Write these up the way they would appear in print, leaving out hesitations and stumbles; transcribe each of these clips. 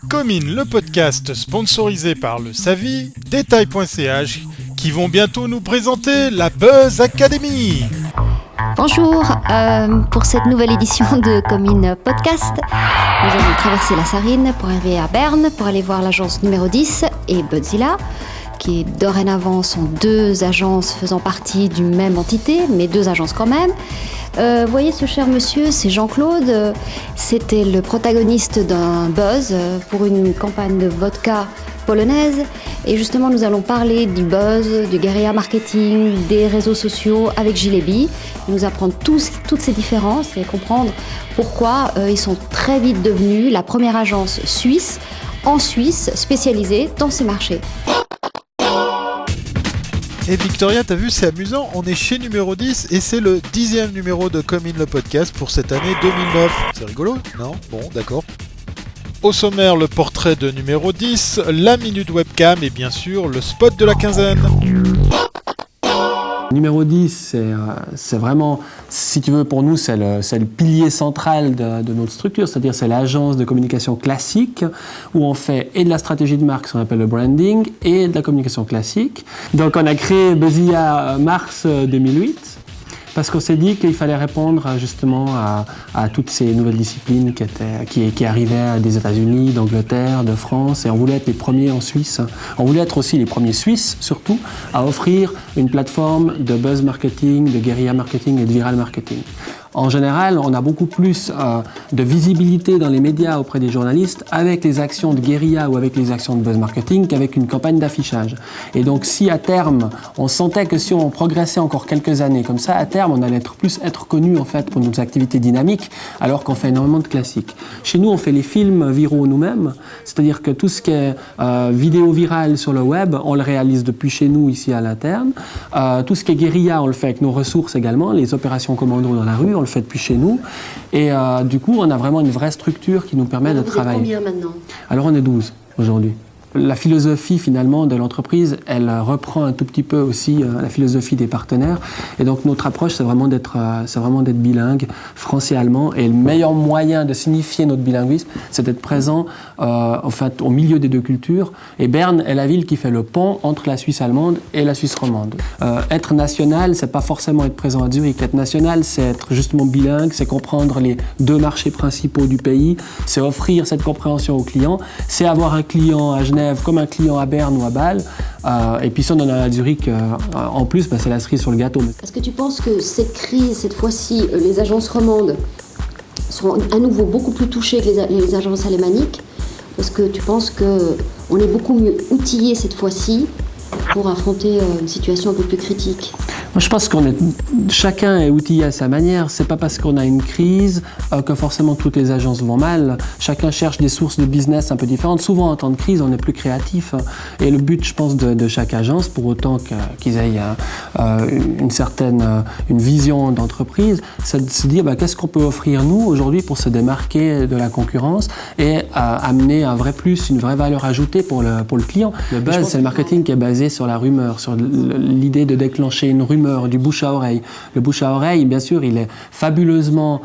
Comine, le podcast sponsorisé par le Savi, Détail.ch, qui vont bientôt nous présenter la Buzz Academy. Bonjour, pour cette nouvelle édition de Comine Podcast, nous allons traverser la Sarine pour arriver à Berne, pour aller voir l'agence numéro 10 et Buzzilla, qui dorénavant sont deux agences faisant partie d'une même entité, mais deux agences quand même. Vous voyez ce cher monsieur, c'est Jean-Claude, c'était le protagoniste d'un buzz pour une campagne de vodka polonaise. Et justement, nous allons parler du buzz, du guérilla marketing, des réseaux sociaux avec Gilebi. Nous apprendre toutes ces différences et comprendre pourquoi ils sont très vite devenus la première agence suisse en Suisse spécialisée dans ces marchés. Et Victoria, t'as vu, c'est amusant, on est chez numéro 10 et c'est le 10e numéro de Comine le podcast pour cette année 2009. C'est rigolo, non? Bon, d'accord. Au sommaire, le portrait de numéro 10, la minute webcam et bien sûr le spot de la quinzaine. Numéro 10, c'est vraiment, si tu veux, pour nous, c'est le pilier central de notre structure, c'est-à-dire c'est l'agence de communication classique où on fait et de la stratégie de marque, ce qu'on appelle le branding, et de la communication classique. Donc on a créé Buzzilla mars 2008. Parce qu'on s'est dit qu'il fallait répondre justement à toutes ces nouvelles disciplines qui arrivaient des États-Unis, d'Angleterre, de France, et on voulait être les premiers en Suisse. On voulait être aussi les premiers Suisses, surtout, à offrir une plateforme de buzz marketing, de guérilla marketing et de viral marketing. En général, on a beaucoup plus de visibilité dans les médias auprès des journalistes avec les actions de guérilla ou avec les actions de buzz marketing qu'avec une campagne d'affichage. Et donc, si à terme, on sentait que si on progressait encore quelques années comme ça, à terme, on allait être connu en fait pour nos activités dynamiques, alors qu'on fait énormément de classiques. Chez nous, on fait les films viraux nous-mêmes, c'est-à-dire que tout ce qui est vidéo virale sur le web, on le réalise depuis chez nous ici à l'interne. Tout ce qui est guérilla, on le fait avec nos ressources également, les opérations commando dans la rue, on le fait depuis chez nous. Et du coup, on a vraiment une vraie structure qui nous permet de travailler. Vous êtes combien maintenant? Alors on est 12 aujourd'hui. La philosophie finalement de l'entreprise, elle reprend un tout petit peu aussi la philosophie des partenaires. Et donc notre approche, c'est vraiment d'être bilingue, français et allemand. Et le meilleur moyen de signifier notre bilinguisme, c'est d'être présent au milieu des deux cultures. Et Berne est la ville qui fait le pont entre la Suisse allemande et la Suisse romande. Être national, c'est pas forcément être présent à Zurich. Être national, c'est être justement bilingue, c'est comprendre les deux marchés principaux du pays, c'est offrir cette compréhension aux clients, c'est avoir un client à Genève comme un client à Berne ou à Bâle. Et puis si on en a à Zurich en plus, c'est la cerise sur le gâteau. Est-ce que tu penses que cette crise, cette fois-ci, les agences romandes sont à nouveau beaucoup plus touchées que les agences alémaniques? Est-ce que tu penses qu'on est beaucoup mieux outillés cette fois-ci pour affronter une situation un peu plus critique? Moi, je pense chacun est outillé à sa manière. C'est pas parce qu'on a une crise que forcément toutes les agences vont mal. Chacun cherche des sources de business un peu différentes. Souvent, en temps de crise, on est plus créatif. Et le but, je pense, de chaque agence, pour autant qu'ils aient une vision d'entreprise, c'est de se dire qu'est-ce qu'on peut offrir nous aujourd'hui pour se démarquer de la concurrence et amener un vrai plus, une vraie valeur ajoutée pour le client. Le buzz, c'est le marketing qui est basé sur la rumeur, sur l'idée de déclencher une rumeur, du bouche à oreille. Le bouche à oreille, bien sûr, il est fabuleusement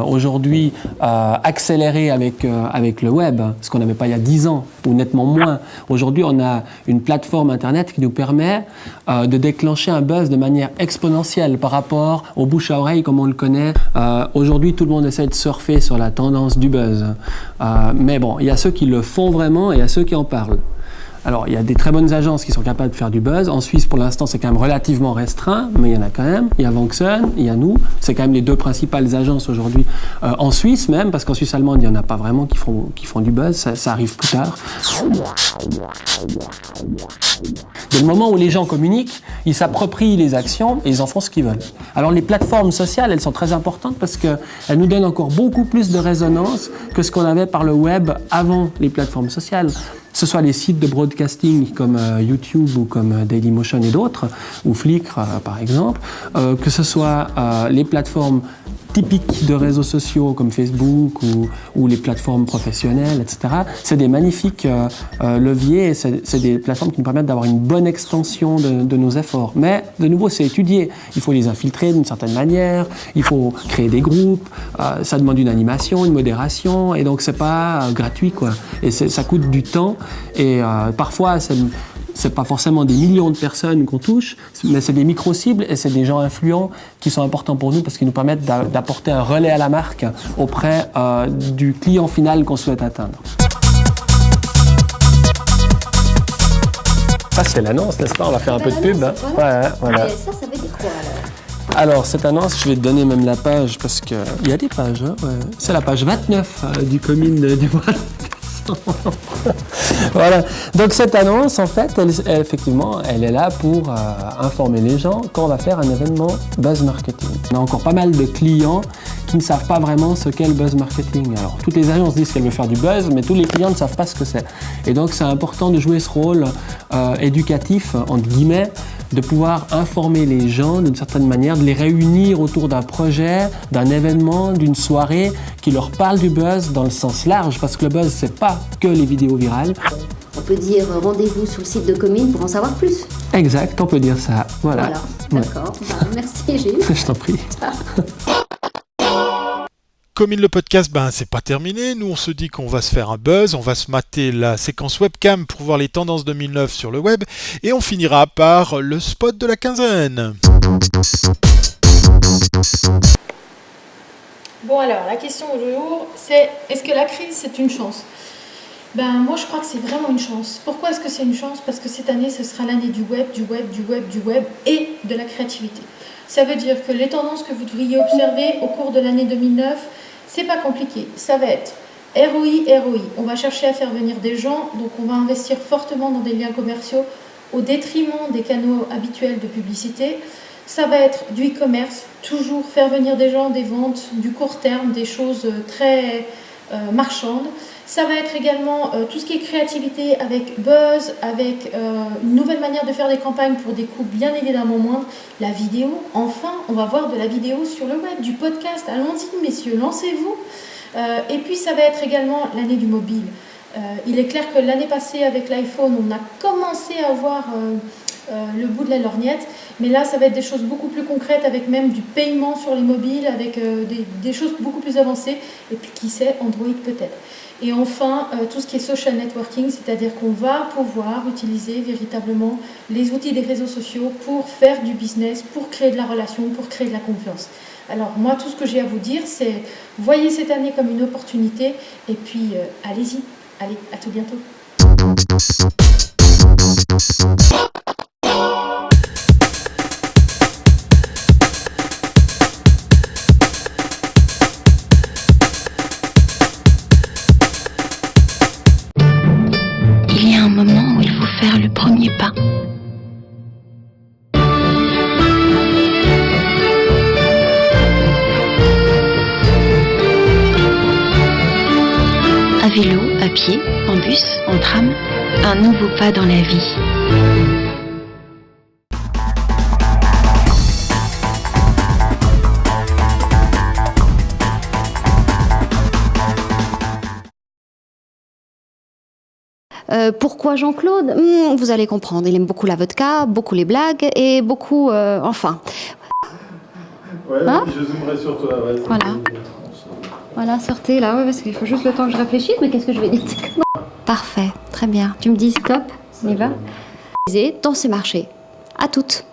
aujourd'hui accéléré avec le web, ce qu'on n'avait pas il y a 10 ans, ou nettement moins. Aujourd'hui, on a une plateforme Internet qui nous permet de déclencher un buzz de manière exponentielle par rapport au bouche à oreille comme on le connaît. Aujourd'hui, tout le monde essaie de surfer sur la tendance du buzz. Mais bon, il y a ceux qui le font vraiment et il y a ceux qui en parlent. Alors, il y a des très bonnes agences qui sont capables de faire du buzz. En Suisse, pour l'instant, c'est quand même relativement restreint, mais il y en a quand même. Il y a Vanxen, il y a nous. C'est quand même les deux principales agences aujourd'hui en Suisse même, parce qu'en Suisse allemande, il n'y en a pas vraiment qui font du buzz. Ça arrive plus tard. Dès le moment où les gens communiquent, ils s'approprient les actions et ils en font ce qu'ils veulent. Alors, les plateformes sociales, elles sont très importantes parce qu'elles nous donnent encore beaucoup plus de résonance que ce qu'on avait par le web avant les plateformes sociales. Que ce soit les sites de broadcasting comme YouTube ou comme Dailymotion et d'autres, ou Flickr par exemple, que ce soit les plateformes typiques de réseaux sociaux comme Facebook ou les plateformes professionnelles, etc. C'est des magnifiques leviers et c'est des plateformes qui nous permettent d'avoir une bonne extension de nos efforts. Mais de nouveau, c'est étudié. Il faut les infiltrer d'une certaine manière, il faut créer des groupes, ça demande une animation, une modération, et donc c'est pas gratuit, quoi. Et ça coûte du temps, et parfois c'est pas forcément des millions de personnes qu'on touche, mais c'est des micro-cibles et c'est des gens influents qui sont importants pour nous parce qu'ils nous permettent d'apporter un relais à la marque auprès du client final qu'on souhaite atteindre. Ça, c'est l'annonce, n'est-ce pas? On va faire un peu de pub. Hein. Ouais, voilà. Et ça veut dire quoi alors? Alors, cette annonce, je vais te donner même la page parce qu'il y a des pages. Hein, ouais. C'est la page 29 du Comine du Mois. Voilà. Donc cette annonce, en fait, effectivement, elle est là pour informer les gens quand on va faire un événement buzz marketing. On a encore pas mal de clients qui ne savent pas vraiment ce qu'est le buzz marketing. Alors, toutes les agences disent qu'elles veulent faire du buzz, mais tous les clients ne savent pas ce que c'est. Et donc, c'est important de jouer ce rôle éducatif, entre guillemets, de pouvoir informer les gens d'une certaine manière, de les réunir autour d'un projet, d'un événement, d'une soirée qui leur parle du buzz dans le sens large, parce que le buzz, c'est pas que les vidéos virales. On peut dire rendez-vous sur le site de Comine pour en savoir plus. Exact, on peut dire ça. Voilà. D'accord. Ouais. Bah, merci Gilles. Je t'en prie. Comine le podcast, c'est pas terminé. Nous, on se dit qu'on va se faire un buzz, on va se mater la séquence webcam pour voir les tendances 2009 sur le web, et on finira par le spot de la quinzaine. Bon alors, la question du jour, c'est est-ce que la crise, c'est une chance? Moi, je crois que c'est vraiment une chance. Pourquoi est-ce que c'est une chance? Parce que cette année, ce sera l'année du web et de la créativité. Ça veut dire que les tendances que vous devriez observer au cours de l'année 2009, c'est pas compliqué. Ça va être ROI. On va chercher à faire venir des gens, donc on va investir fortement dans des liens commerciaux au détriment des canaux habituels de publicité. Ça va être du e-commerce, toujours faire venir des gens, des ventes du court terme, des choses très marchandes. Ça va être également tout ce qui est créativité avec buzz, avec une nouvelle manière de faire des campagnes pour des coûts bien évidemment moindres. La vidéo, enfin, on va voir de la vidéo sur le web, du podcast. Allons-y, messieurs, lancez-vous. Et puis, ça va être également l'année du mobile. Il est clair que l'année passée, avec l'iPhone, on a commencé à voir le bout de la lorgnette. Mais là, ça va être des choses beaucoup plus concrètes, avec même du paiement sur les mobiles, avec des choses beaucoup plus avancées. Et puis, qui sait, Android peut-être. Et enfin, tout ce qui est social networking, c'est-à-dire qu'on va pouvoir utiliser véritablement les outils des réseaux sociaux pour faire du business, pour créer de la relation, pour créer de la confiance. Alors moi, tout ce que j'ai à vous dire, c'est voyez cette année comme une opportunité et puis allez-y. Allez, à tout bientôt. Il y a un moment où il faut faire le premier pas. À vélo, à pied, en bus, en tram, un nouveau pas dans la vie. Pourquoi Jean-Claude? Vous allez comprendre. Il aime beaucoup la vodka, beaucoup les blagues et beaucoup... enfin. Ouais, hein? je zoomerai sur toi. Ouais, voilà. Voilà, sortez là, parce qu'il faut juste le temps que je réfléchisse, mais qu'est-ce que je vais dire? Parfait, très bien. Tu me dis stop, on y va? Dans ces marchés. À toutes.